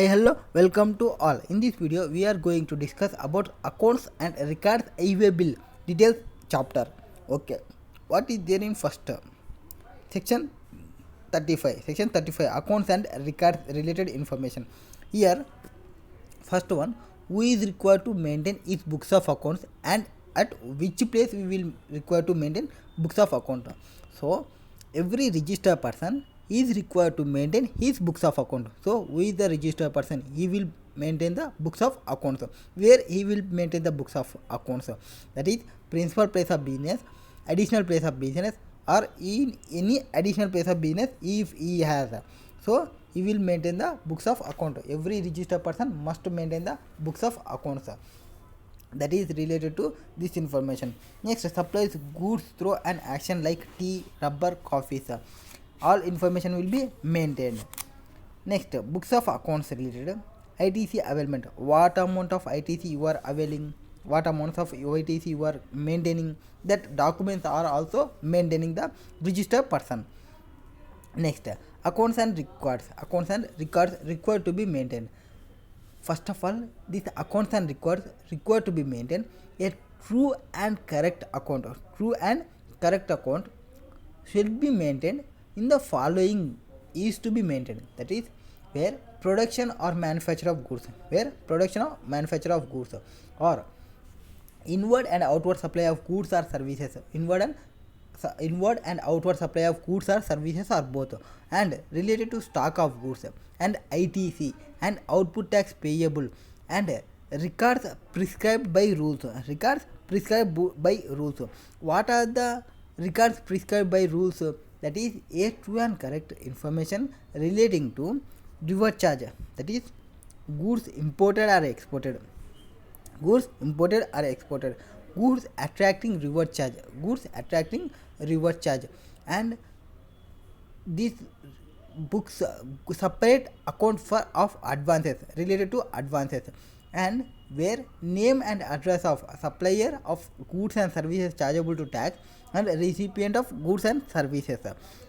Hi, hello, welcome to all. In this video, we are going to discuss about accounts and records e-way bill details chapter. Okay, what is there in first section 35? Section 35 accounts and records related information. Here, first one, who is required to maintain its books of accounts and at which place we will require to maintain books of account. So every registered person is required to maintain his books of account. So who is the registered person? He will maintain the books of accounts. Where he will maintain the books of accounts? That is principal place of business, additional place of business, or in any additional place of business if he has. So he will maintain the books of account. Every registered person must maintain the books of accounts. That is related to this information. Next, supplies goods through an action like tea, rubber, coffee. All information will be maintained. Next, books of accounts related. ITC availment. What amount of ITC you are availing? What amounts of ITC you are maintaining? That documents are also maintaining the registered person. Next, accounts and records. Accounts and records required to be maintained. First of all, these accounts and records required to be maintained. A true and correct account. True and correct account should be maintained in the following is to be maintained. That is where production or manufacture of goods. Where production or manufacture of goods or inward and outward supply of goods or services. Inward and outward supply of goods or services are both, and related to stock of goods and ITC and output tax payable and records prescribed by rules. Records prescribed by rules. What are the records prescribed by rules? That is a true and correct information relating to reverse charge. That is goods imported or exported. Goods imported or exported. Goods attracting reverse charge. Goods attracting reverse charge. And these books separate account for of advances related to advances, and where name and address of supplier of goods and services chargeable to tax and recipient of goods and services.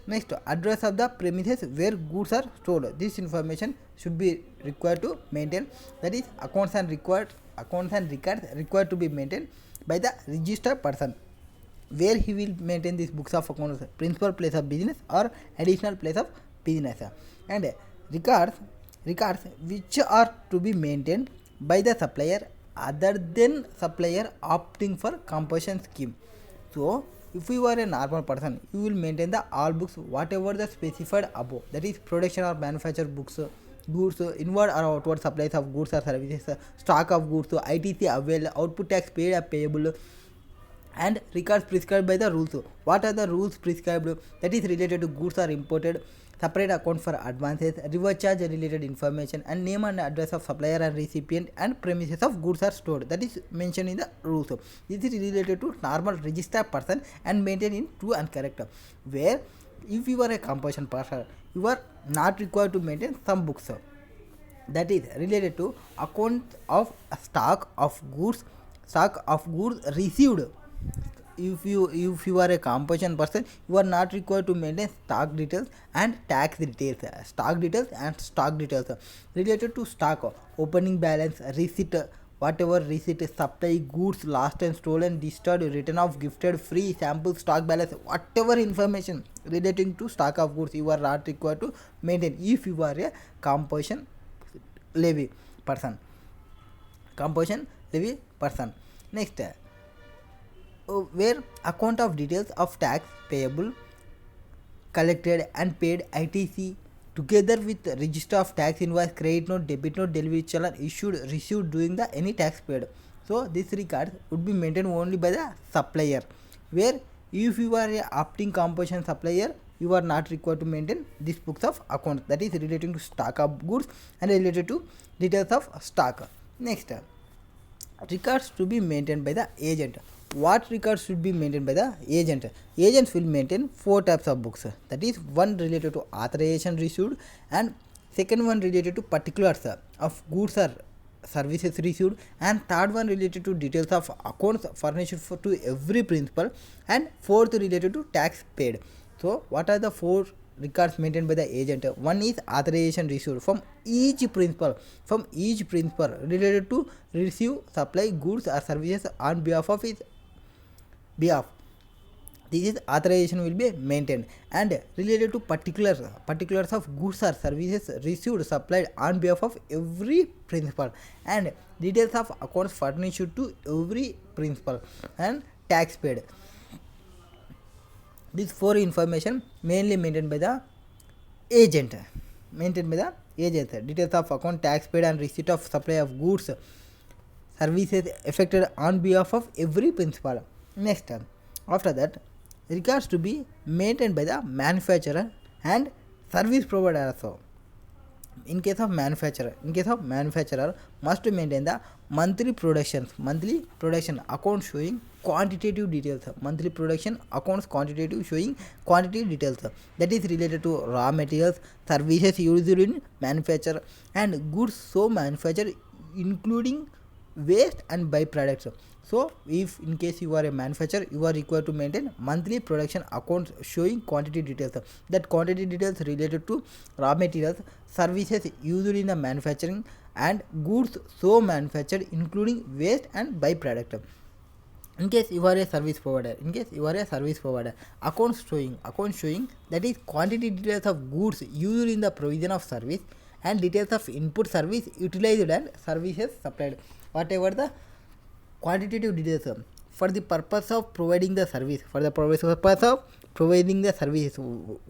Next, address of the premises where goods are stored. This information should be required to maintain. That is accounts and records required to be maintained by the registered person. Where he will maintain these books of accounts? Principal place of business or additional place of business. And records which are to be maintained by the supplier other than supplier opting for compulsion scheme. So if you are a normal person, you will maintain the all books whatever the specified above. That is production or manufacture books, goods, inward or outward supplies of goods or services, stock of goods, ITC avail, output tax paid or payable, and records prescribed by the rules. What are the rules prescribed? That is related to goods are imported, separate account for advances, reverse charge related information, and name and address of supplier and recipient, and premises of goods are stored. That is mentioned in the rules. This is related to normal registered person and maintained in true and correct. Where if you are a compulsion person, you are not required to maintain some books. That is related to account of stock of goods received. If you are a compulsion person, you are not required to maintain stock details and tax details. Stock details related to stock, opening balance, receipt, whatever receipt, supply, goods lost and stolen, destroyed, return of, gifted, free, sample, stock balance, whatever information relating to stock of goods you are not required to maintain if you are a compulsion levy person. Next, where account of details of tax payable, collected and paid, ITC together with register of tax invoice, credit note, debit note, delivery challan issued, received during the any tax paid. So this record would be maintained only by the supplier. Where if you are a opting compulsion supplier, you are not required to maintain these books of accounts. That is relating to stock of goods and related to details of stock. Next, records to be maintained by the agent. What records should be maintained by the agent? Agents will maintain 4 types of books. That is one related to authorization received, and second one related to particulars of goods or services received, and third one related to details of accounts furnished to every principal, and fourth related to tax paid. So what are the 4 records maintained by the agent. One is authorization received from each principal related to receive, supply goods or services on behalf of his behalf. This is authorization will be maintained, and related to particulars of goods or services received, supplied on behalf of every principal, and details of accounts furnished to every principal, and tax paid. These four information mainly maintained by the agent. Details of account, tax paid, and receipt of supply of goods, services effected on behalf of every principal. Next, after that, records to be maintained by the manufacturer and service provider also. In case of manufacturer must maintain the monthly production account showing quantitative details. Monthly production accounts quantitative showing quantity details, that is related to raw materials, services used in manufacture, and goods so manufactured including waste and byproducts. So if in case you are a manufacturer, you are required to maintain monthly production accounts showing quantity details. That quantity details related to raw materials, services used in the manufacturing, and goods so manufactured including waste and byproduct. In case you are a service provider, accounts showing that is quantity details of goods used in the provision of service, and details of input service utilized and services supplied. Whatever the quantitative details for the purpose of providing the service,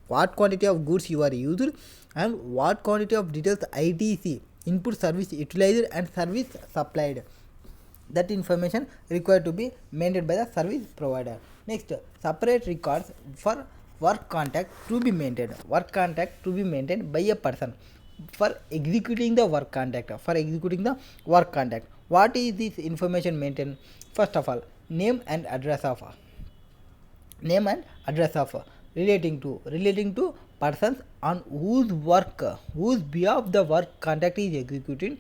what quantity of goods you are used, and what quantity of details ITC, input service utilized and service supplied. That information required to be maintained by the service provider. Next, separate records for work contact to be maintained. By a person for executing the work contact. What is this information maintained? First of all, name and address of relating to persons on whose behalf the work contact is executed,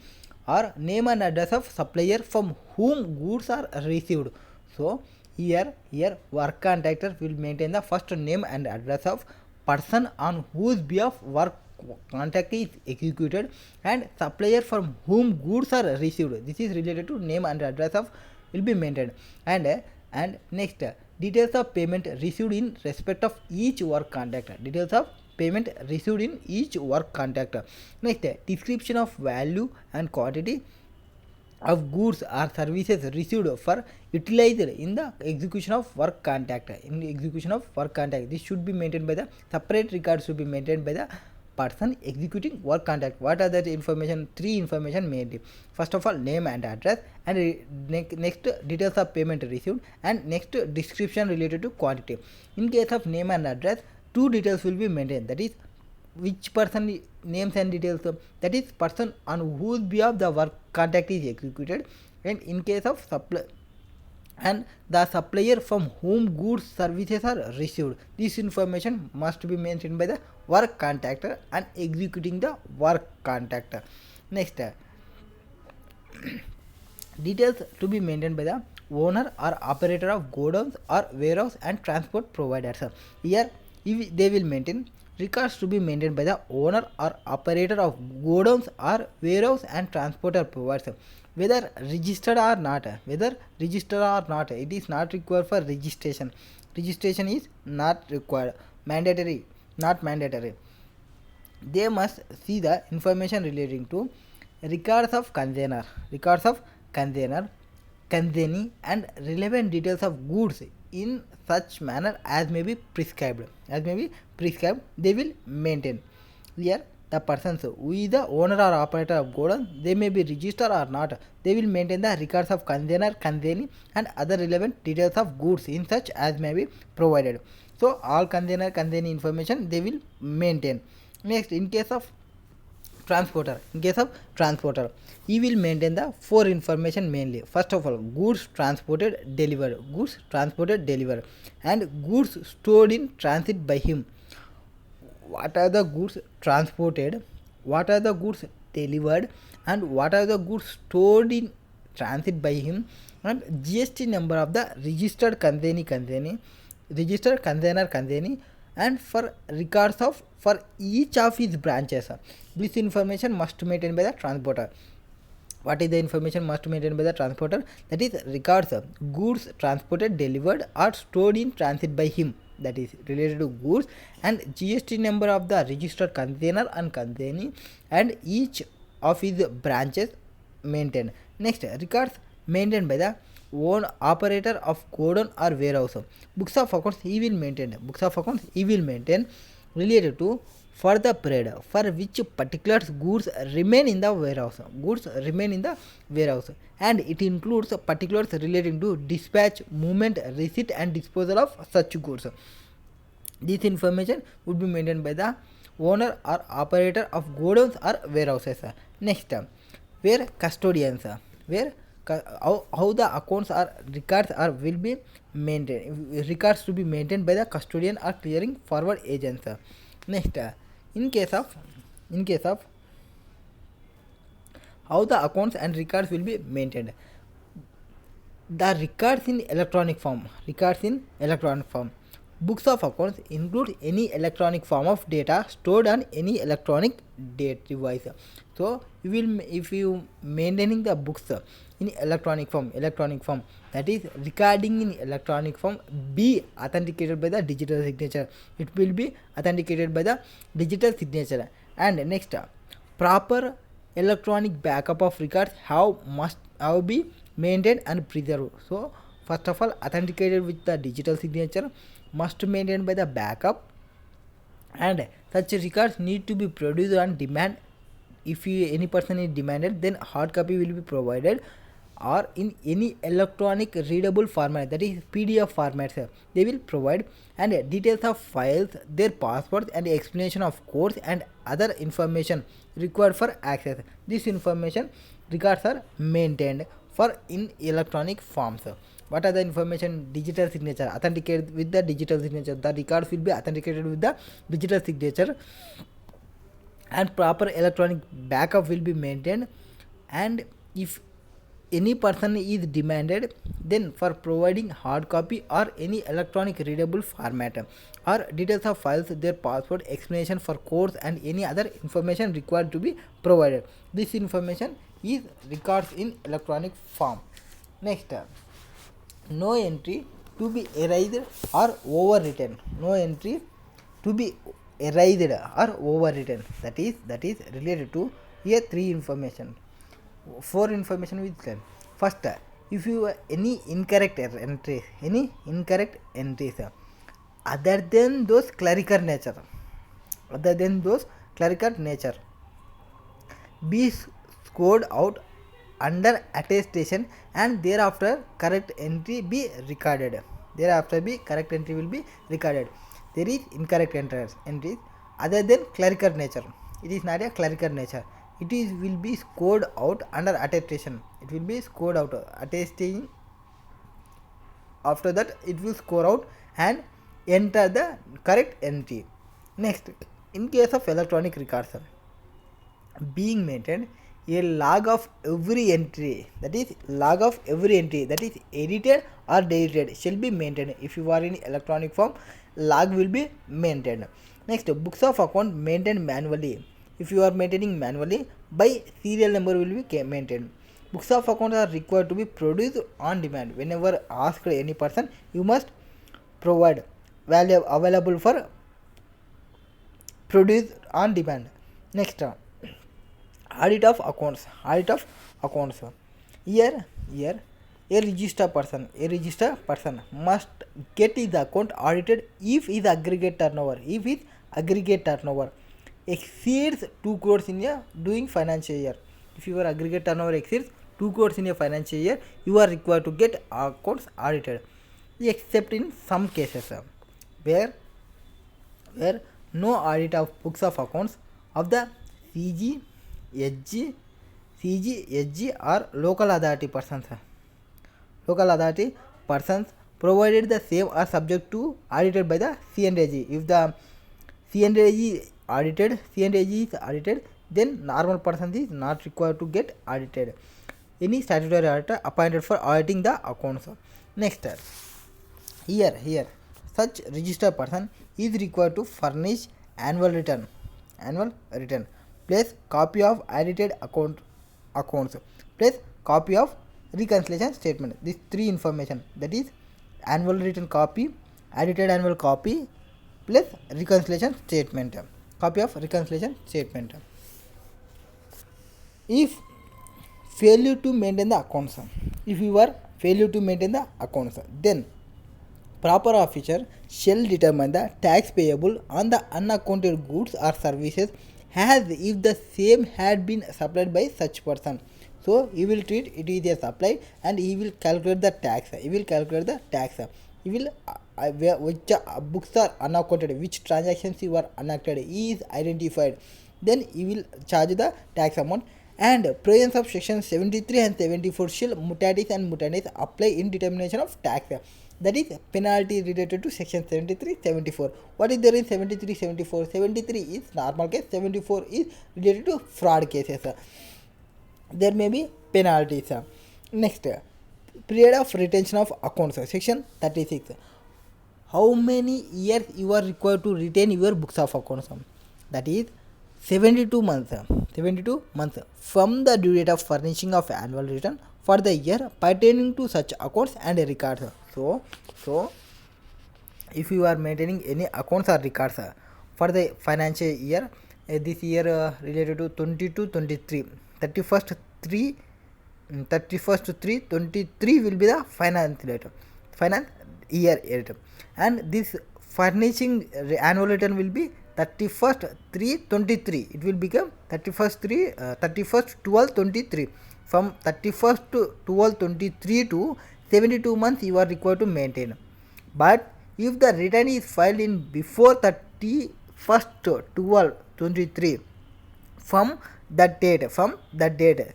or name and address of supplier from whom goods are received. So here work contractor will maintain the first name and address of person on whose behalf work contract is executed, and supplier from whom goods are received. This is related to name and address of will be maintained. And next, details of payment received in respect of each work contract. Next, description of value and quantity of goods or services received for utilized in the execution of work contract. This should be maintained by the separate records should be maintained by the person executing work contract. What are the information? Three information mainly. First of all, name and address, and next details of payment received, and next description related to quantity. In case of name and address, two details will be maintained, that is which person names and details, that is person on whose behalf the work contract is executed, and in case of supply and the supplier from whom goods services are received. This information must be mentioned by the work contractor and executing the work contract. Next, details to be maintained by the owner or operator of godowns or warehouse and transport providers. Here they will maintain records to be maintained by the owner or operator of godowns or warehouse and transporter providers, whether registered or not. It is not required for registration. Registration is not required, not mandatory. They must see the information relating to records of consignor, consignee, and relevant details of goods in such manner as may be prescribed. They will maintain. Here the persons who is the owner or operator of godown, they may be registered or not, they will maintain the records of consignor, consignee, and other relevant details of goods in such as may be provided. So all consignor, consignee information they will maintain. Next, in case of transporter, he will maintain the four information mainly. First of all, goods transported delivered, and goods stored in transit by him. What are the goods transported, what are the goods delivered, and what are the goods stored in transit by him, and GST number of the registered consignor, consignee, and for records of for each of his branches. This information must maintained by the transporter. What is the information must maintained by the transporter? That is records goods transported, delivered or stored in transit by him, that is related to goods, and GST number of the registered container and consignee and each of his branches maintained. Next, records maintained by the own operator of godown or warehouse. Books of accounts he will maintain. Books of accounts he will maintain related to for the period for which particular goods remain in the warehouse. Goods remain in the warehouse, and it includes particulars relating to dispatch, movement, receipt, and disposal of such goods. This information would be maintained by the owner or operator of godowns or warehouses. Next, where custodians, where how the accounts or records are will be maintained. Records to be maintained by the custodian or clearing forward agents. Next, in case of how the accounts and records will be maintained. The records in electronic form. Books of accounts include any electronic form of data stored on any electronic data device. So you will, if you maintaining the books in electronic form, that is recording in electronic form be authenticated by the digital signature. It will be authenticated by the digital signature. And next, proper electronic backup of records must be maintained and preserved. So first of all, authenticated with the digital signature, must maintained by the backup, and such records need to be produced on demand. If any person is demanded, then hard copy will be provided, or in any electronic readable format, that is PDF formats they will provide, and details of files, their passwords, and explanation of codes and other information required for access. This information records are maintained for in electronic forms. What are the information? Digital signature, authenticated with the digital signature. The records will be authenticated with the digital signature, and proper electronic backup will be maintained. And if any person is demanded, then for providing hard copy or any electronic readable format, or details of files, their password, explanation for codes, and any other information required to be provided. This information is records in electronic form. Next, no entry to be erased or overwritten. No entry to be erased or overwritten. That is related to here 3 information. 4 information with them. First, if you any incorrect entries, other than those clerical nature, be scored out under attestation, and thereafter correct entry be recorded. Correct entry will be recorded. There is incorrect entries other than clerical nature. It is not a clerical nature. It is will be scored out under attestation. It will be scored out attesting. After that, it will score out and enter the correct entry. Next, in case of electronic records being maintained, a log of every entry, that is edited or deleted, shall be maintained. If you are in electronic form, log will be maintained. Next, books of account maintained manually. If you are maintaining manually, by serial number will be maintained. Books of account are required to be produced on demand. Whenever asked any person, you must provide value available for produce on demand. Next, audit of accounts. Here a registered person must get his account audited if his aggregate turnover exceeds 2 crores in a doing financial year. If your aggregate turnover exceeds 2 crores in a financial year, you are required to get accounts audited, except in some cases where no audit of books of accounts of the CG, SG or local authority persons. Provided the same are subject to audited by the C&AG. If the C&AG is audited, then normal person is not required to get audited. Any statutory auditor appointed for auditing the accounts. Next, here Such registered person is required to furnish annual return plus copy of audited accounts plus copy of reconciliation statement. These three information, that is annual return copy, audited annual copy plus reconciliation statement, copy of reconciliation statement. If failure to maintain the accounts, if you are failure to maintain the accounts, then proper officer shall determine the tax payable on the unaccounted goods or services as if the same had been supplied by such person. So he will treat it is a supply and he will calculate the tax. He will which books are unaccounted, which transactions you are unaccounted, he is identified. Then he will charge the tax amount. And provisions of section 73 and 74 shall mutatis and mutandis apply in determination of tax. That is penalty related to section 73, 74. What is there in 73, 74? 73 is normal case, 74 is related to fraud cases. There may be penalties. Next, period of retention of accounts, section 36. How many years you are required to retain your books of accounts? That is 72 months. 72 months from the due date of furnishing of annual return for the year pertaining to such accounts and records. So if you are maintaining any accounts or records for the financial year, this year related to 22-23, 31st 3 23 will be the finance year rate, and this furnishing annual return will be 31st 3/23. It will become 31st 12/23. From 31st to 12/23 to 72 months you are required to maintain. But if the return is filed in before 31st 12/23, from that date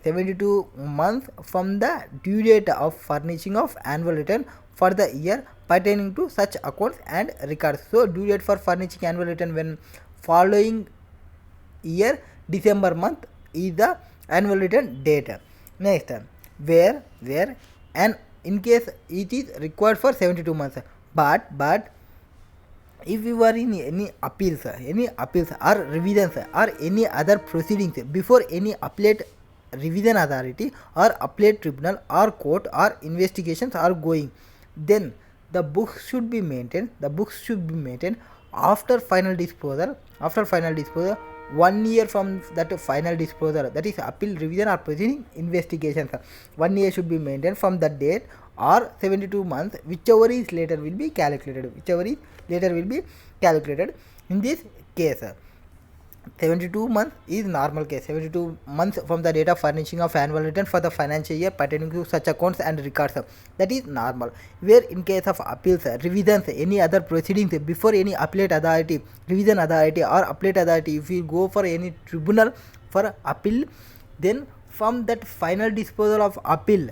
72 months from the due date of furnishing of annual return for the year pertaining to such accounts and records. So due date for furnishing annual return when following year December month is the annual return date. Next, where and in case it is required for 72 months, but if you are in any appeals or revisions or any other proceedings before any appellate revision authority or appellate tribunal or court or investigations are going, then the books should be maintained. After final disposal 1 year from that final disposal, that is appeal, revision or proceeding, investigations, 1 year should be maintained from that date, or 72 months, whichever is later will be calculated. In this case 72 months is normal case. 72 months from the date of furnishing of annual return for the financial year pertaining to such accounts and records, that is normal. Where in case of appeals, revisions, any other proceedings before any appellate authority, revision authority or appellate authority, if you go for any tribunal for appeal, then from that final disposal of appeal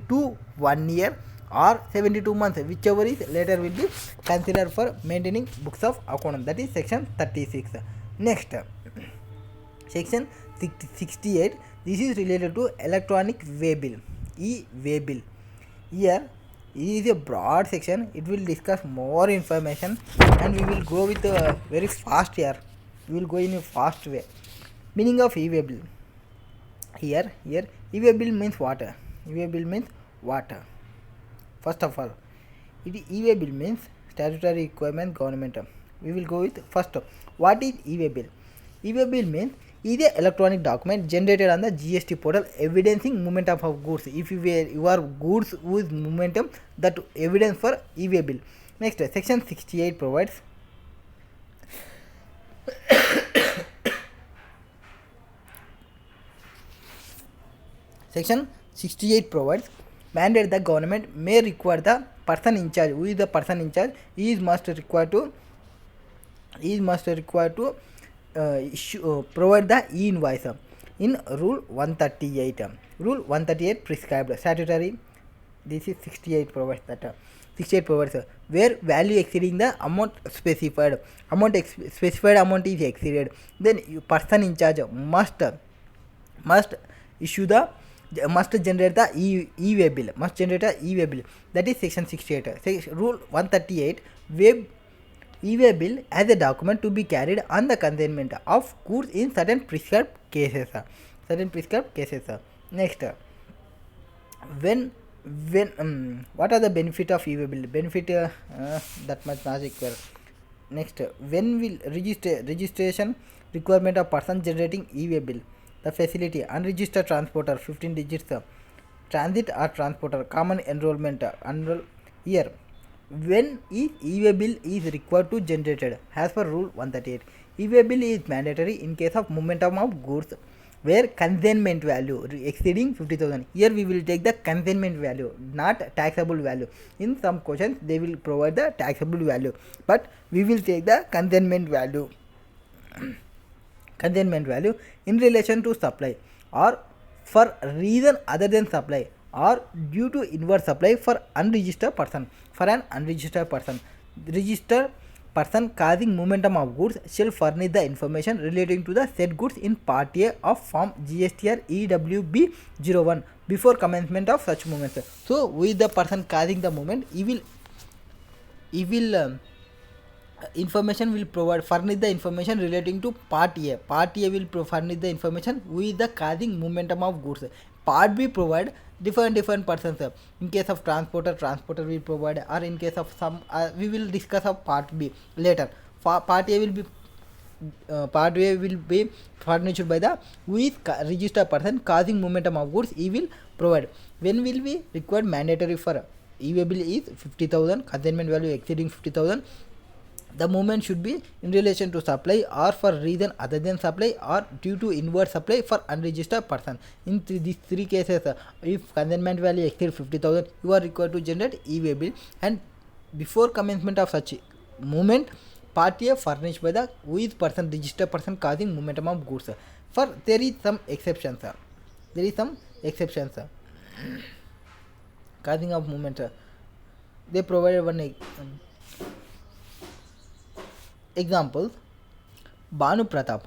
to 1 year or 72 months, whichever is later will be considered for maintaining books of account. That is section 36. Next, section 68. This is related to electronic way bill, e-way bill. Here is a broad section. It will discuss more information and we will go with very fast here. We will go in a fast way. Meaning of e-way bill. Here e-way bill means what? First of all, e-way bill means statutory requirement government. We will go with first. What is e-way bill? E-way bill means is a electronic document generated on the GST portal evidencing movement of goods. If your goods with momentum, that evidence for e-way bill. Next, section 68 provides Section 68 provides mandate the government may require the person in charge. Who is the person in charge? He is must required to provide the e-invoice in Rule 138. Rule 138 prescribed statutory. This is 68 provides that. 68 provides where value exceeding the amount specified. Specified amount is exceeded, then person in charge must issue the must generate the e-way bill, must generate a e-way bill, that is section 68. Rule 138, e-way bill as a document to be carried on the consignment of goods in certain prescribed cases. Next, when what are the benefit of e-way bill? Benefit that much not required. Next, when will registration requirement of person generating e-way bill, the facility unregistered transporter 15 digits, transit or transporter common enrollment year. When is e-way bill is required to generated as per rule 138. E-way bill is mandatory in case of momentum of goods where consignment value exceeding 50,000. Here we will take the consignment value, not taxable value. In some questions they will provide the taxable value, but we will take the consignment value. Consignment value in relation to supply or for reason other than supply or due to inward supply for unregistered person. For an unregistered person, registered person causing momentum of goods shall furnish the information relating to the said goods in part A of form GSTR EWB 01 before commencement of such movements. So with the person causing the movement, he will information will furnish the information relating to part A. Part A will furnish the information with the causing momentum of goods. Part B provide different persons. In case of transporter will provide, or in case of some we will discuss of part B later. Part A will be furnished by the with registered person causing momentum of goods. He will provide. When will be required mandatory for e-way bill is 50,000, consignment value exceeding 50,000. The movement should be in relation to supply or for reason other than supply or due to inward supply for unregistered person. In these three cases, if consignment value exceeds 50,000, you are required to generate e-way bill, and before commencement of such movement, part A furnished by the with person registered person causing momentum of goods. For there is some exceptions. Causing of movement. They provided one example. Banu Pratap,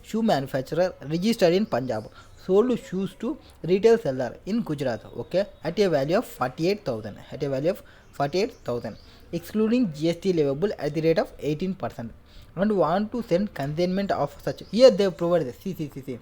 shoe manufacturer registered in Punjab, sold shoes to retail seller in Gujarat, okay, at a value of 48,000, excluding GST leviable at the rate of 18%, and want to send consignment of such. Here they provided the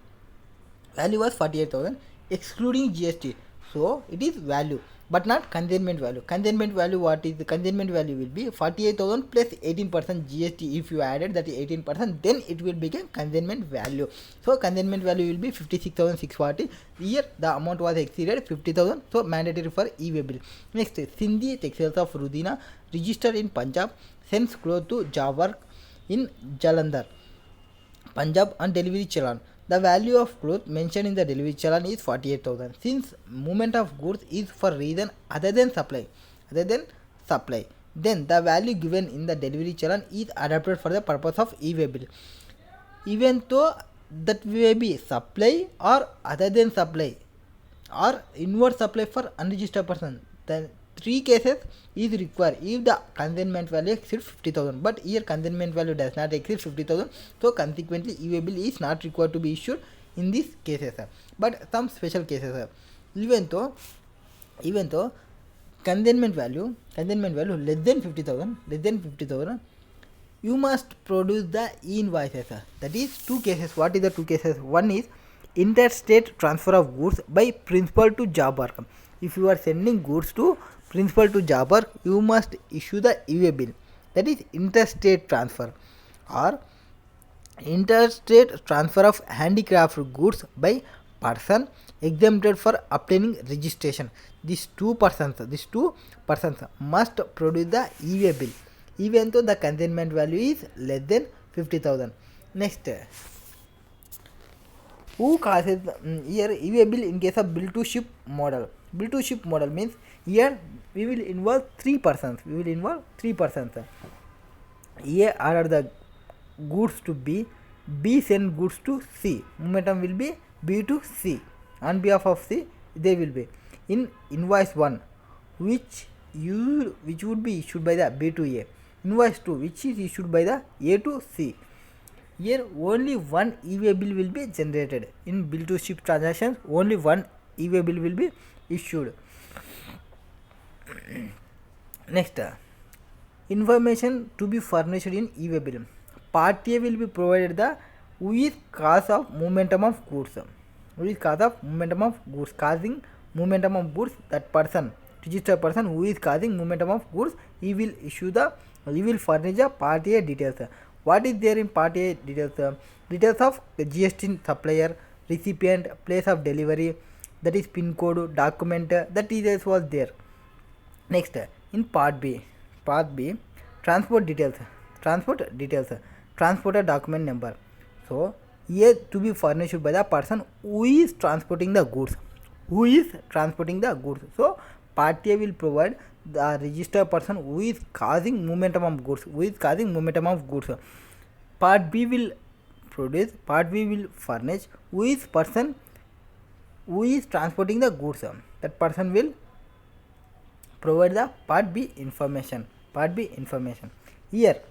value was 48,000 excluding GST, so it is value but not consignment value. Consignment value, what is the consignment value will be 48,000 plus 18% GST. If you added that 18%, then it will become consignment value. So consignment value will be 56,640. Here the amount was exceeded 50,000, so mandatory for e-way bill. Next, Sindhi Textiles of Rudina registered in Punjab sends clothes to job work in Jalandhar, Punjab on delivery challan. The value of cloth mentioned in the delivery challan is 48,000. Since movement of goods is for reason other than supply, then the value given in the delivery challan is adapted for the purpose of e-way bill. Even though that may be supply or other than supply or inward supply for unregistered person, then three cases is required if the consignment value exceeds 50,000, but here consignment value does not exceed 50,000, so consequently e-way bill is not required to be issued in these cases. But some special cases, even though consignment value less than 50,000, you must produce the invoices. That is two cases. What is the two cases? One is interstate transfer of goods by principal to job work. If you are sending goods to principal to job work, you must issue the e-way bill. That is interstate transfer. Or interstate transfer of handicraft goods by person exempted for obtaining registration. These two persons must produce the e-way bill even though the consignment value is less than 50,000. Next, who causes here e-way bill in case of bill to ship model. Bill to ship model means here we will involve three persons. A order the goods to B send goods to C. Momentum will be B to C. On behalf of C, there will be in invoice 1, which would be issued by the B to A. Invoice 2, which is issued by the A to C. Here only one e-way bill will be generated. In bill to ship transactions, only one e-way bill will be issued. Next, information to be furnished in e-way bill. Part A will be provided the who is cause of momentum of goods. Who is cause of momentum of goods, causing momentum of goods, that person, registered person who is causing momentum of goods, he will furnish the part A details. What is there in part A details? Details of the GST supplier, recipient, place of delivery, that is pin code, document, the details was there. Next, in part B, transport details, transporter document number. So here to be furnished by the person who is transporting the goods. So part A will provide the registered person who is causing momentum of goods. Part B will furnish who is person who is transporting the goods. That person will provide the part B information. Here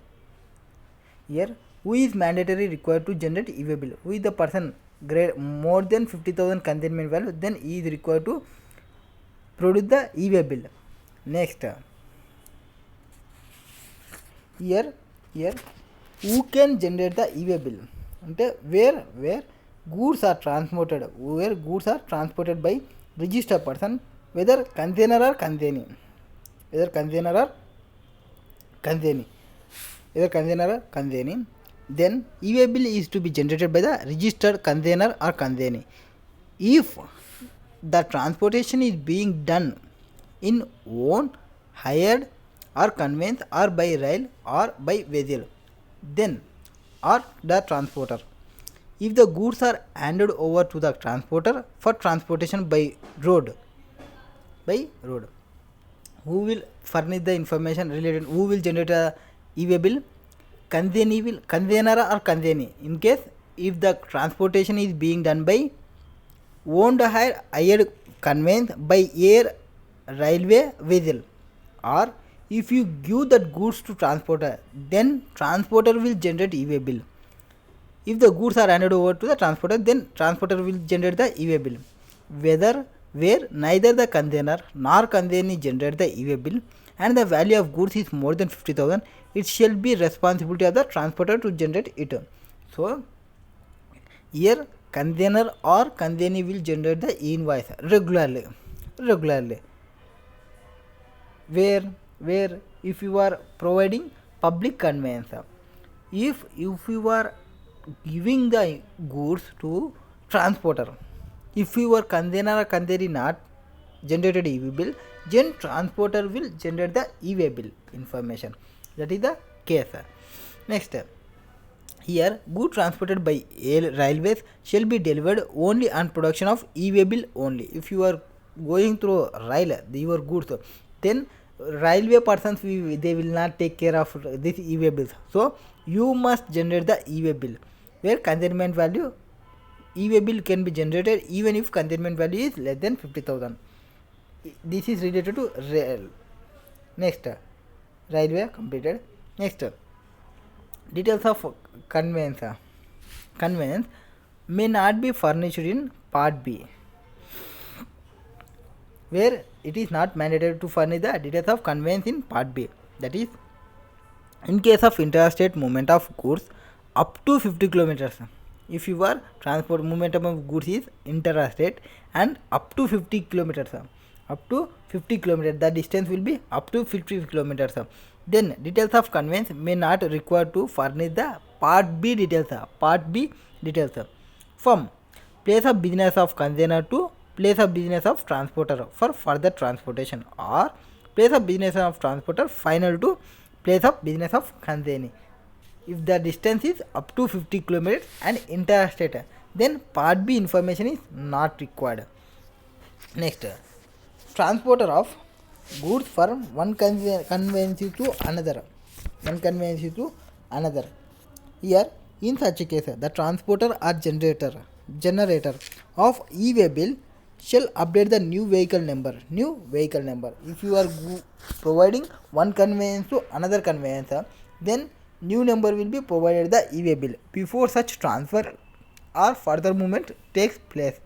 who is mandatory required to generate e-way bill? Who is the person grade more than 50,000 consignment value, then he is required to produce the e-way bill. Next, here who can generate the e-way bill? Ante where goods are transported, by registered person, whether container or consignee, then e-way bill is to be generated by the registered container or consignee. If the transportation is being done in own, hired or conveyance or by rail or by vessel, then or the transporter. If the goods are handed over to the transporter for transportation by road, who will furnish the information related? Who will generate a e-way bill? Container or consignee. In case if the transportation is being done by owned, hired, conveyance by air, railway, vessel, or if you give that goods to transporter, then transporter will generate e-way bill. If the goods are handed over to the transporter, then transporter will generate the e-way bill. Where neither the container nor consignee generate the e-way bill and the value of goods is more than 50,000, it shall be responsibility of the transporter to generate it. So here container or consignee will generate the invoice regularly. Where if you are providing public conveyance, if you are giving the goods to transporter, if your container or consignee not generated e-way bill, then transporter will generate the e-way bill information. That is the case. Next, here goods transported by railways shall be delivered only on production of e-way bill only. If you are going through rail, your goods, then railway persons they will not take care of this e-way bills. So you must generate the e-way bill, where consignment value e-way bill can be generated even if consignment value is less than 50,000. This is related to rail. Next, railway completed. Next, details of conveyance. Conveyance may not be furnished in part B, where it is not mandatory to furnish the details of conveyance in part B. That is, in case of interstate movement of goods up to 50 kilometers. If your transport momentum of goods is interstate and up to 50 kilometers, the distance will be up to 50 kilometers. Then details of conveyance may not require to furnish the part B details. From place of business of container to place of business of transporter for further transportation, or place of business of transporter final to place of business of consignee. If the distance is up to 50 kilometers and interstate, then part B information is not required. Next, transporter of goods from one conveyance to another. Here, in such a case, the transporter or generator of e-way bill shall update the new vehicle number. If you are providing one conveyance to another conveyance, then new number will be provided the e-way bill before such transfer or further movement takes place.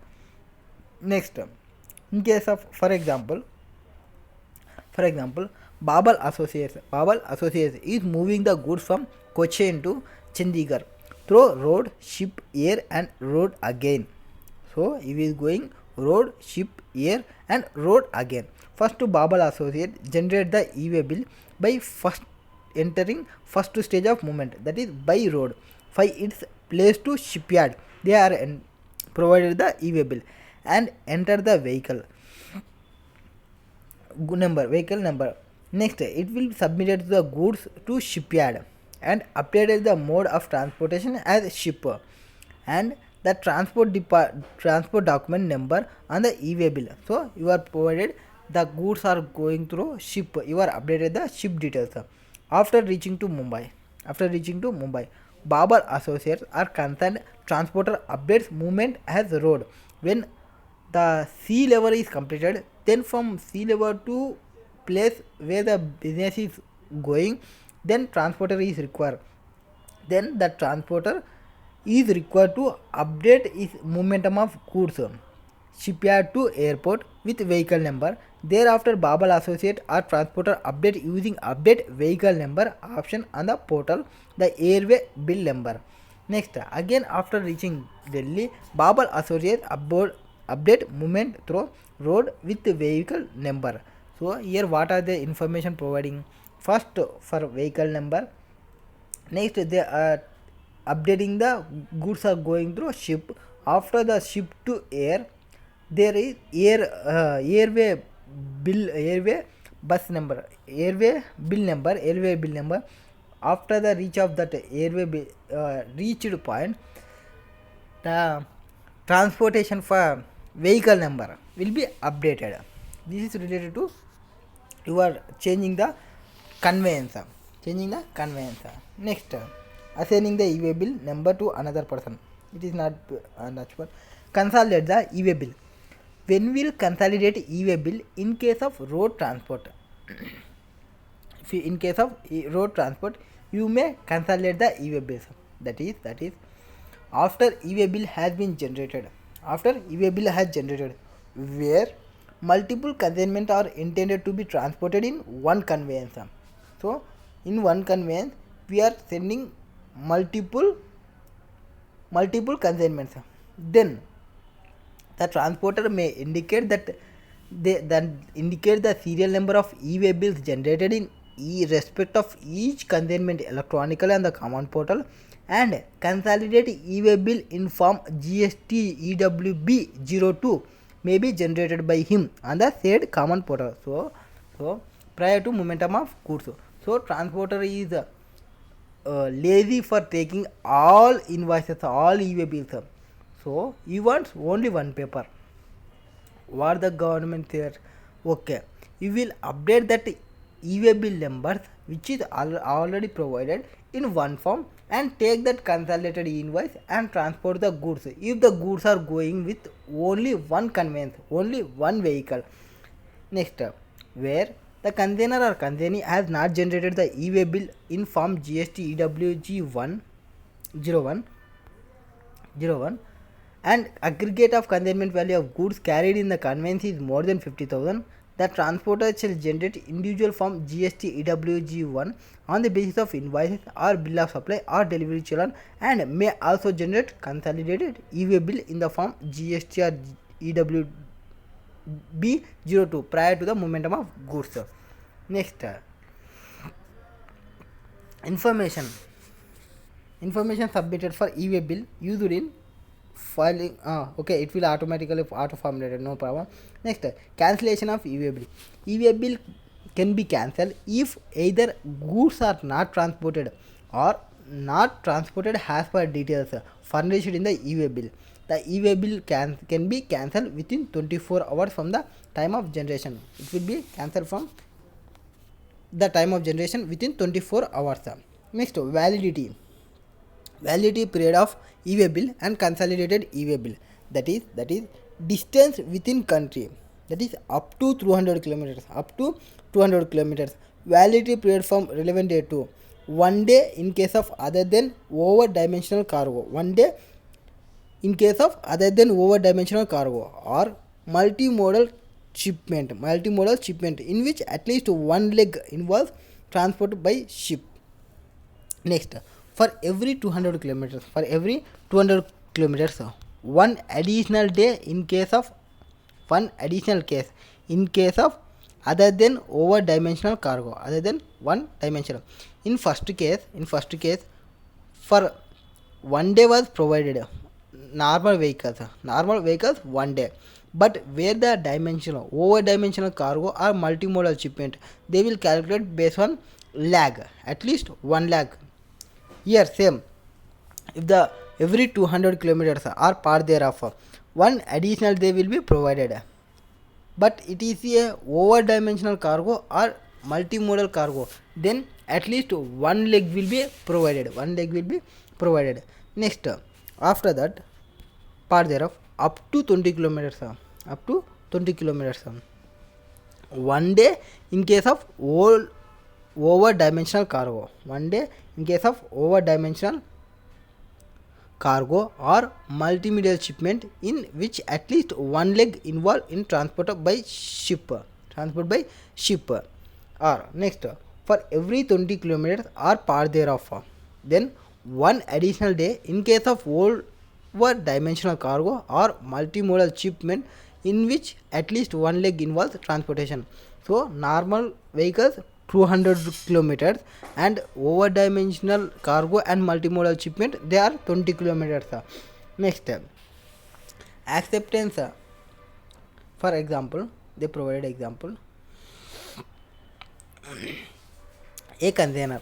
Next, in case of for example, Babal Associates is moving the goods from Cochin to Chandigarh through road, ship, air and road again. So he is going road, ship, air and road again. First to Babal Associate generate the e-way bill by first entering first stage of movement, that is by road. By its place to shipyard, they are provided the e-way bill and enter the vehicle number. Next, it will submitted the goods to shipyard and updated the mode of transportation as ship and the transport document number on the e-way bill. So you are provided the goods are going through ship, you are updated the ship details. After reaching to Mumbai, Babar Associates are concerned transporter updates movement as road. When the sea level is completed, then from sea level to place where the business is going, then transporter is required. Then the transporter is required to update its momentum of goods shipyard to airport with vehicle number. Thereafter, Babal Associate or transporter update using update vehicle number option on the portal the airway bill number. Next, again after reaching Delhi, Babal Associate update movement through road with vehicle number. So here what are the information providing? First for vehicle number. Next they are updating the goods are going through ship. After the ship to air, there is airway bill number. After the reach of that reached point, the transportation for vehicle number will be updated. This is related to you are changing the conveyance. Next, assigning the e-way bill number to another person. It is not untouchable. Consolidate the e-way bill. When will consolidate e-way bill in case of road transport? In case of road transport, you may consolidate the e-way bills. That is after e-way bill has been generated. Where multiple consignment are intended to be transported in one conveyance. So in one conveyance we are sending multiple consignments. Then the transporter may indicate that indicate the serial number of e-way bills generated in respect of each consignment electronically on the common portal and consolidate e-way bill in form GST EWB02 may be generated by him on the said common portal. So prior to momentum of goods. So transporter is lazy for taking all invoices, all e-way bills. So he wants only one paper. What the government says, okay, you will update that e-way bill numbers which is already provided in one form and take that consolidated invoice and transport the goods if the goods are going with only one conveyance, only one vehicle. Next, where the container or consignee has not generated the e-way bill in form GST EWG101 and aggregate of consignment value of goods carried in the conveyance is more than 50,000, the transporter shall generate individual form GST EWG1 on the basis of invoices or bill of supply or delivery challan and may also generate consolidated e-way bill in the form GST or EWB02 prior to the momentum of goods. Next, information submitted for e-way bill used in filing. Okay, it will automatically auto formulated, no problem. Next, cancellation of e-way bill. E-way bill can be cancelled if either goods are not transported or not transported as per details furnished in the e-way bill. The e-way bill can be cancelled within 24 hours from the time of generation. It will be cancelled from the time of generation within 24 hours. Next, validity period of e-way bill and consolidated e-way bill, that is distance within country, that is up to 200 kilometers. Validity period from relevant date to 1 day in case of other than over dimensional cargo, 1 day in case of other than over dimensional cargo, or multimodal shipment in which at least one leg involves transport by ship. Next, for every 200 kilometers, one additional day in case of one additional case in case of other than over dimensional cargo, other than one dimensional. In first case, for 1 day was provided, normal vehicles 1 day, but where the dimensional over dimensional cargo or multimodal shipment, they will calculate based on lag, at least 1 lag. Here same, if the every 200 kilometers are part thereof, one additional day will be provided, but it is a over dimensional cargo or multimodal cargo, then at least one leg will be provided. Next, after that, part thereof up to 20 kilometers, 1 day in case of over dimensional cargo, 1 day in case of over dimensional cargo or multimodal shipment in which at least one leg involved in transport by ship, or next, for every 20 kilometers or part thereof, then one additional day in case of over dimensional cargo or multimodal shipment in which at least one leg involves transportation. So normal vehicles 200 kilometers and over dimensional cargo and multimodal shipment, they are 20 kilometers. Next, acceptance. For example, they provided example, a container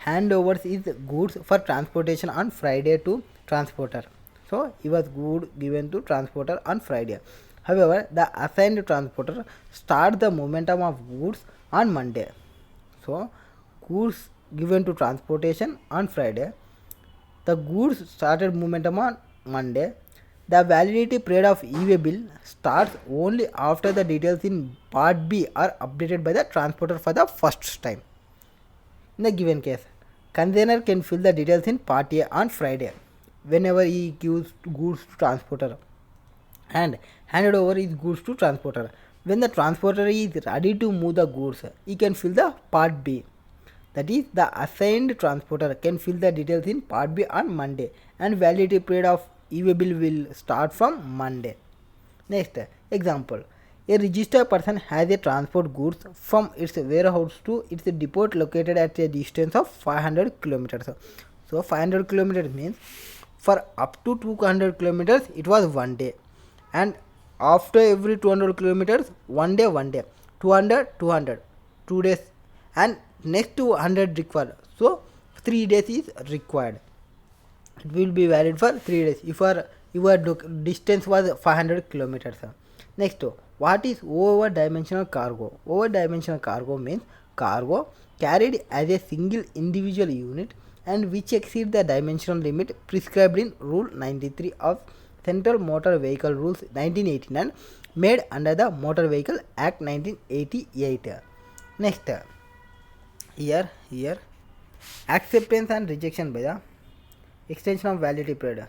handovers his goods for transportation on Friday to transporter. So he was good given to transporter on Friday. However, the assigned transporter starts the momentum of goods on Monday. So goods given to transportation on Friday, the goods started momentum on Monday. The validity period of e-way bill starts only after the details in part B are updated by the transporter for the first time. In the given case, container can fill the details in part A on Friday whenever he gives goods to transporter and handed over his goods to transporter. When the transporter is ready to move the goods, he can fill the part B. That is, the assigned transporter can fill the details in part B on Monday and validity period of e-way bill will start from Monday. Next example, a registered person has a transport goods from its warehouse to its depot located at a distance of 500 kilometers. So 500 kilometers means for up to 200 kilometers it was 1 day, and after every 200 kilometers 1 day, 200 2 days, and next to 100 required, so 3 days is required. It will be valid for 3 days if your distance was 500 kilometers. Next, what is over dimensional cargo? Over dimensional cargo means cargo carried as a single individual unit and which exceed the dimensional limit prescribed in Rule 93 of Central Motor Vehicle Rules 1989, made under the Motor Vehicle Act 1988. Next, here acceptance and rejection by the extension of validity period.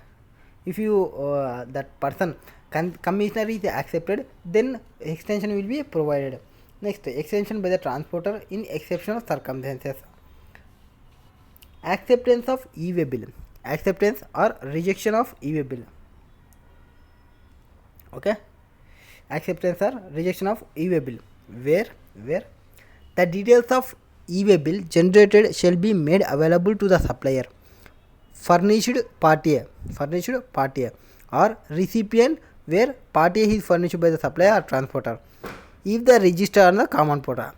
If you that person commissioner is accepted, then extension will be provided. Next, extension by the transporter in exceptional circumstances. Acceptance of e-way bill, acceptance or rejection of e-way bill. Okay, acceptance or rejection of e-way bill, where the details of e-way bill generated shall be made available to the supplier, furnished party A, or recipient where party A is furnished by the supplier or transporter, if the register on the common portal,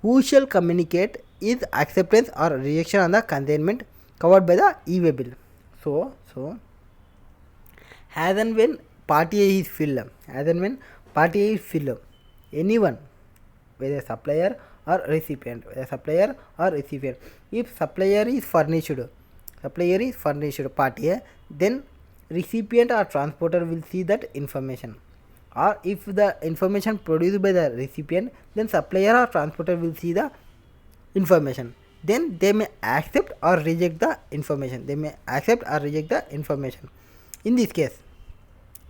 who shall communicate is acceptance or rejection on the consignment covered by the e-way bill. So as and when party A is filled, anyone, whether supplier or recipient, if supplier is furnished party A, then recipient or transporter will see that information, or if the information produced by the recipient, then supplier or transporter will see the information. then they may accept or reject the information. In this case,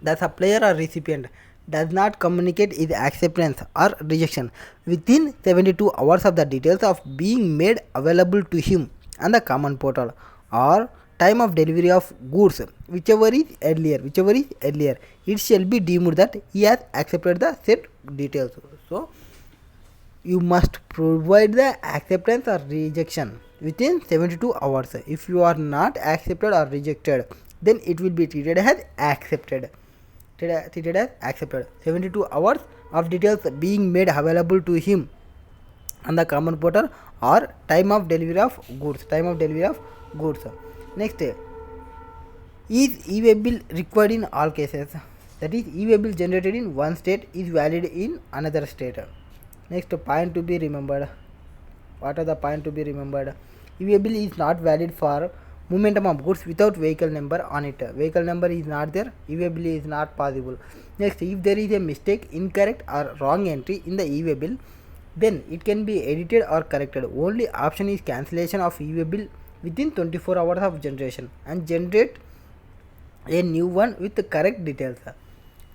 the supplier or recipient does not communicate his acceptance or rejection within 72 hours of the details of being made available to him on the common portal, or time of delivery of goods, whichever is earlier, it shall be deemed that he has accepted the said details. So you must provide the acceptance or rejection within 72 hours. If you are not accepted or rejected, then it will be treated as accepted. 72 hours of details being made available to him on the common portal, or time of delivery of goods. Next, is e-way bill required in all cases? That is, e-way bill generated in one state is valid in another state. Next point to be remembered. What are the point to be remembered? E-way bill is not valid for momentum of goods without vehicle number on it. Vehicle number is not there, e-way bill is not possible. Next, if there is a mistake, incorrect or wrong entry in the e-way bill, then it can be edited or corrected. Only option is cancellation of e-way bill within 24 hours of generation and generate a new one with the correct details.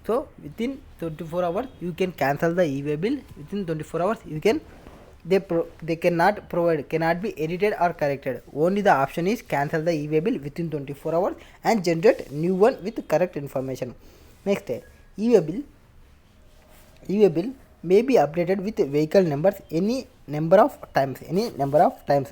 So within 24 hours you can cancel the e-way bill. Within 24 hours you can they cannot be edited or corrected. Only the option is cancel the e-way bill within 24 hours and generate new one with correct information. Next, e-way bill may be updated with vehicle numbers any number of times,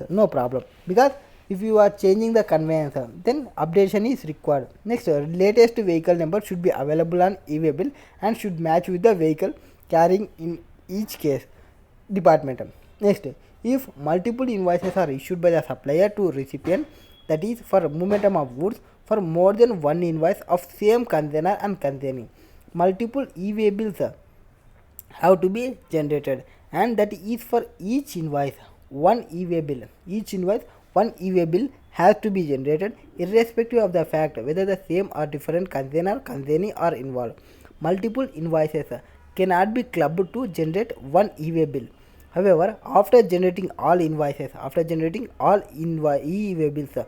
no problem, because if you are changing the conveyance, then updation is required. Next, latest vehicle number should be available on e-way bill and should match with the vehicle carrying in each case department. Next, if multiple invoices are issued by the supplier to recipient, that is for momentum of goods for more than one invoice of same container and consignee, multiple e-way bills have to be generated, and that is for each invoice one e-way bill. One e-way bill has to be generated irrespective of the fact whether the same or different container consignee are involved. Multiple invoices cannot be clubbed to generate one e-way bill. However, after generating all e-way bills,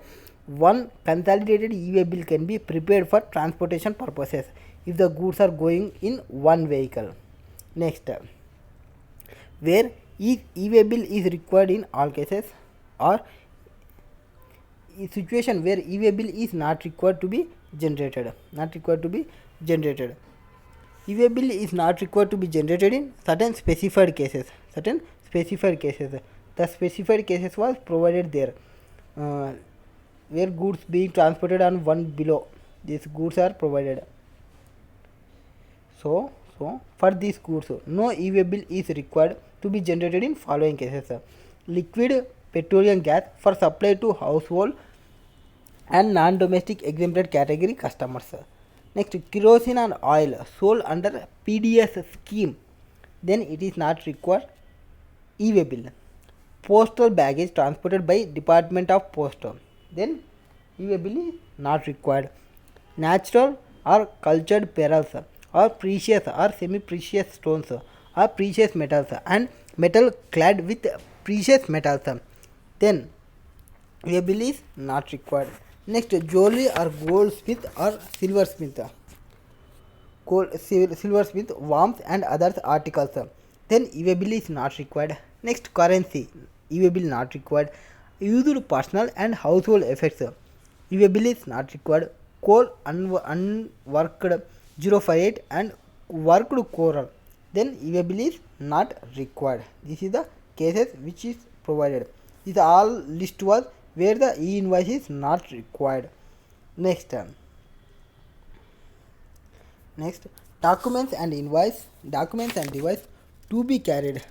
one consolidated e-way bill can be prepared for transportation purposes if the goods are going in one vehicle. Next, where e-way bill is required in all cases, or situation where e-way bill is not required to be generated. E-way bill is not required to be generated in certain specified cases. The specified cases was provided there, where goods being transported on one below. These goods are provided. So for these goods, no e-way bill is required to be generated in following cases: liquid petroleum gas for supply to household and non-domestic exempted category customers. Next, kerosene and oil sold under TDS scheme, then it is not required e-way bill. Postal baggage transported by Department of Post, then e-way bill is not required. Natural or cultured perils or precious or semi-precious stones or precious metals and metal clad with precious metals, then e-way bill is not required. Next, jewelry or goldsmith or silversmith, warmth and other articles, then e-way bill is not required. Next, currency, e-way bill not required. Used personal and household effects, e-way bill is not required. Coal unworked 058 and worked coral, then e-way bill is not required. This is the cases which is provided. This all list was where the e-invoice is not required. Next, documents and devices to be carried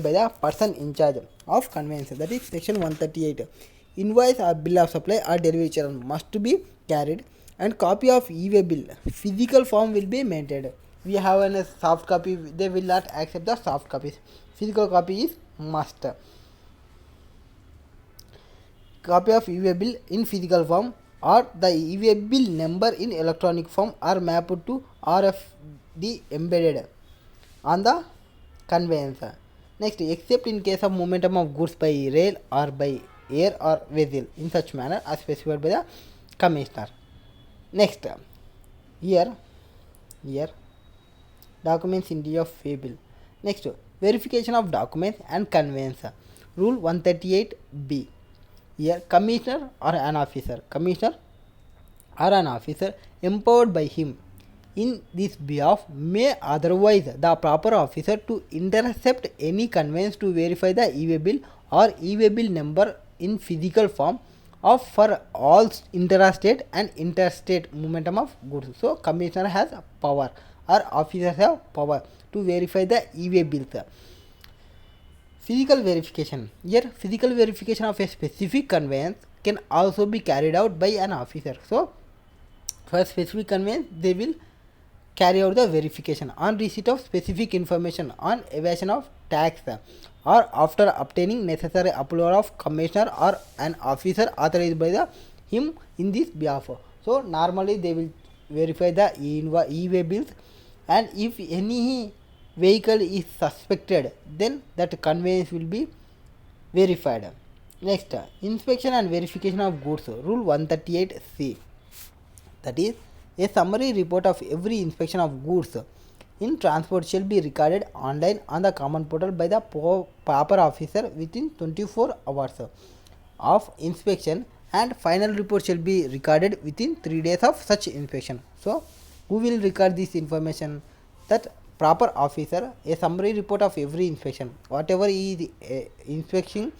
by the person in charge of conveyance, that is section 138. Invoice or bill of supply or delivery channel must be carried, and copy of e-way bill physical form will be maintained. We have a soft copy, they will not accept the soft copies. Physical copy is must. Copy of e-way bill in physical form or the e-way bill number in electronic form are mapped to RFD embedded on the conveyance. Next, except in case of momentum of goods by rail or by air or vessel in such manner as specified by the commissioner. Next, here documents in D of fable. Next, verification of documents and conveyance. Rule 138B. Here, commissioner or an officer empowered by him in this behalf may authorize the proper officer to intercept any conveyance to verify the e-way bill or e-way bill number in physical form of for all interstate and interstate momentum of goods. So commissioner has power or officers have power to verify the e-way bills. Physical verification. Here physical verification of a specific conveyance can also be carried out by an officer. So for a specific conveyance they will carry out the verification on receipt of specific information on evasion of tax or after obtaining necessary approval of commissioner or an officer authorized by him in this behalf. So normally they will verify the e-way bills, and if any vehicle is suspected then that conveyance will be verified. Next, inspection and verification of goods. Rule 138C, that is, a summary report of every inspection of goods in transport shall be recorded online on the common portal by the proper officer within 24 hours of inspection, and final report shall be recorded within 3 days of such inspection. So who will record this information? That proper officer. A summary report of every inspection, whatever is inspection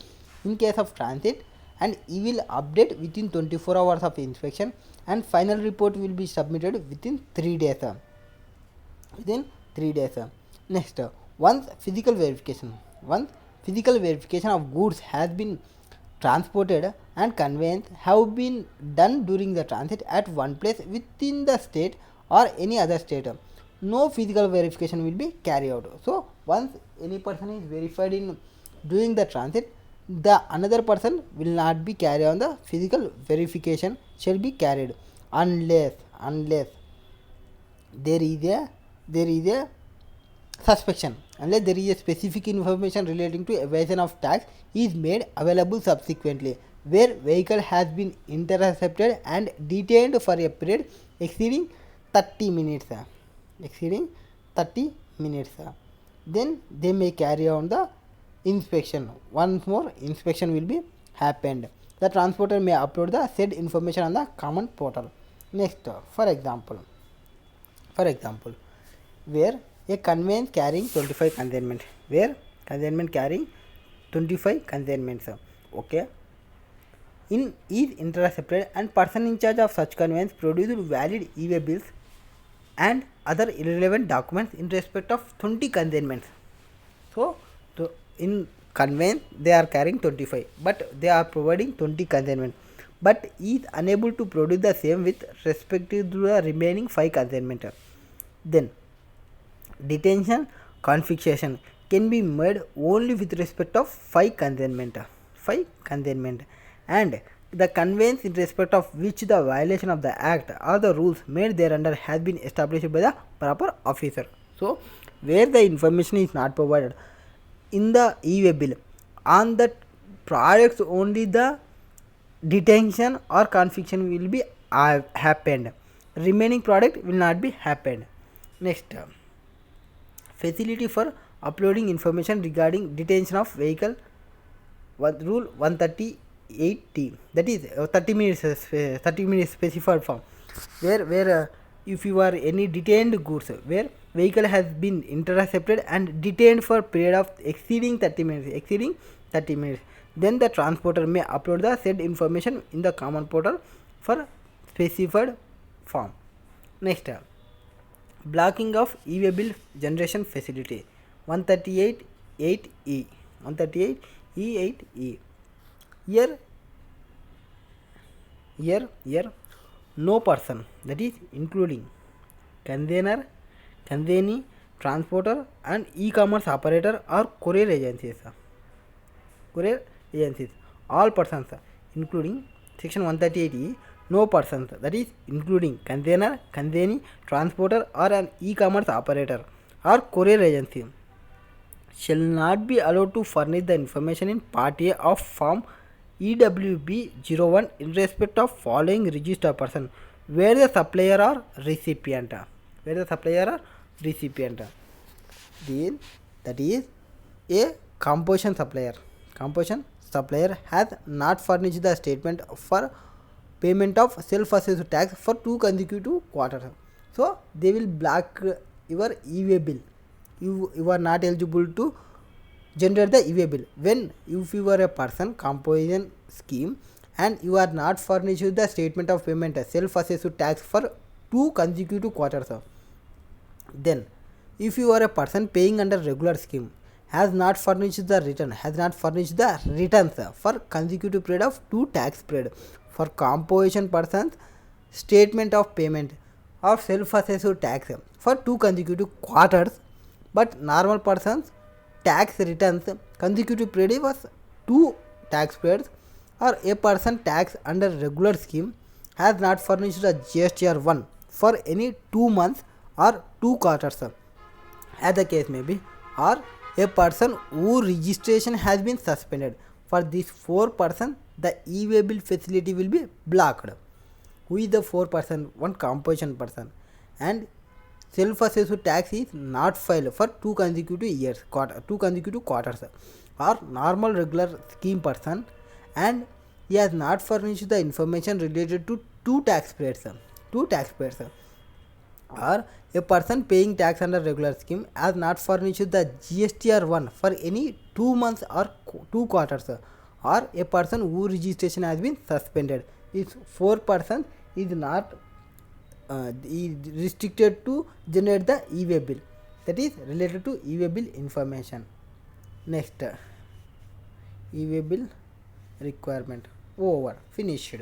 in case of transit, and he will update within 24 hours of inspection, and final report will be submitted within 3 days. Next, once physical verification of goods has been transported and conveyance have been done during the transit at one place within the state or any other state, no physical verification will be carried out. So once any person is verified in during the transit, the another person will not be carried on the physical verification shall be carried unless there is a suspicion, unless there is a specific information relating to evasion of tax is made available subsequently, where vehicle has been intercepted and detained for a period exceeding 30 minutes, then they may carry on the inspection. Once more inspection will be happened. The transporter may upload the said information on the common portal. Next, for example, where a conveyance carrying 25 consignments, okay, in is intercepted and person in charge of such conveyance produced valid e-way bills and other irrelevant documents in respect of 20 consignments. So in conveyance they are carrying 25, but they are providing 20 consignments, but is unable to produce the same with respect to the remaining 5 consignments. Then detention confiscation can be made only with respect of 5 consignment, and the conveyance in respect of which the violation of the act or the rules made thereunder has been established by the proper officer. So where the information is not provided in the e-way bill, on that products only the detention or confiscation will be happened, remaining product will not be happened. Next, facility for uploading information regarding detention of vehicle. Rule 138T, that is 30 minutes specified form, where if you are any detained goods where vehicle has been intercepted and detained for period of exceeding 30 minutes, then the transporter may upload the said information in the common portal for specified form. Next, blocking of e-way bill generation facility. 138.8e. Here no person, that is including consignor, consignee, transporter and e-commerce operator or courier agencies, all persons, including section 138e, no persons, that is including consignor, consignee, transporter or an e-commerce operator or courier agency, shall not be allowed to furnish the information in Part A of Form EWB 01 in respect of following registered person where the supplier or recipient. Then that is a composition supplier. Composition supplier has not furnished the statement for payment of self-assessed tax for 2 consecutive quarters. So they will block your e-way bill. You are not eligible to generate the e-way bill. When if you are a person composition scheme and you are not furnished the statement of payment self-assessed tax for 2 consecutive quarters, then if you are a person paying under regular scheme has not furnished the returns for consecutive period of 2 tax period for composition persons statement of payment of self-assessed tax for 2 consecutive quarters, but normal persons tax returns consecutive period was 2 tax periods, or a person tax under regular scheme has not furnished a GSTR 1 for any 2 months or 2 quarters, as the case may be, or a person whose registration has been suspended. For these 4 persons, the e-way bill facility will be blocked. Who is the 4 person? One composition person, and self-assessed tax is not filed for 2 consecutive years, 2 consecutive quarters, or normal regular scheme person, and he has not furnished the information related to 2 tax periods, or a person paying tax under regular scheme has not furnished the GSTR 1 for any 2 months or 2 quarters, or a person whose registration has been suspended. These 4 persons is not restricted to generate the e-way bill, that is related to e-way bill information. Next, e-way bill requirement over, finished.